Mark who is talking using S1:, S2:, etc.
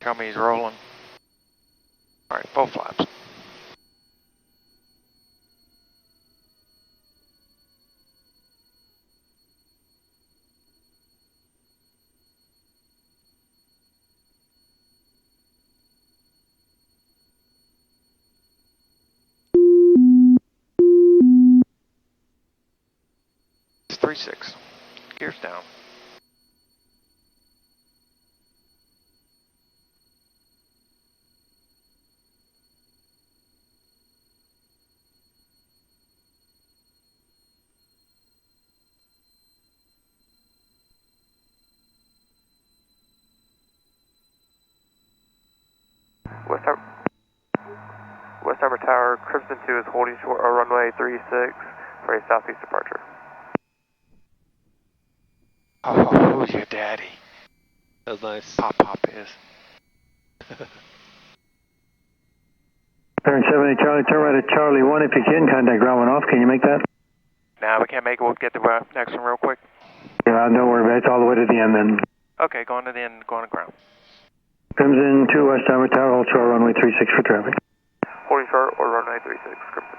S1: Tell me he's rolling. Alright, full flaps. It's 3-6. Gears down.
S2: West Harbor Tower, Crimson 2 is holding short on runway 36 for a southeast departure.
S1: Oh, your daddy.
S3: That was nice.
S1: Pop is.
S4: Baron 70 Charlie, turn right at Charlie 1 if you can, contact ground 1 off, can you make that?
S1: Nah, we can't make it, we'll get the next one real quick.
S4: Yeah, don't worry about it, it's all the way to the end then.
S1: Okay, going to the end, going to ground.
S4: Crimson 2 West Harbor Tower, hold short runway 36 for traffic.
S2: Holding short or runway 36, Crimson.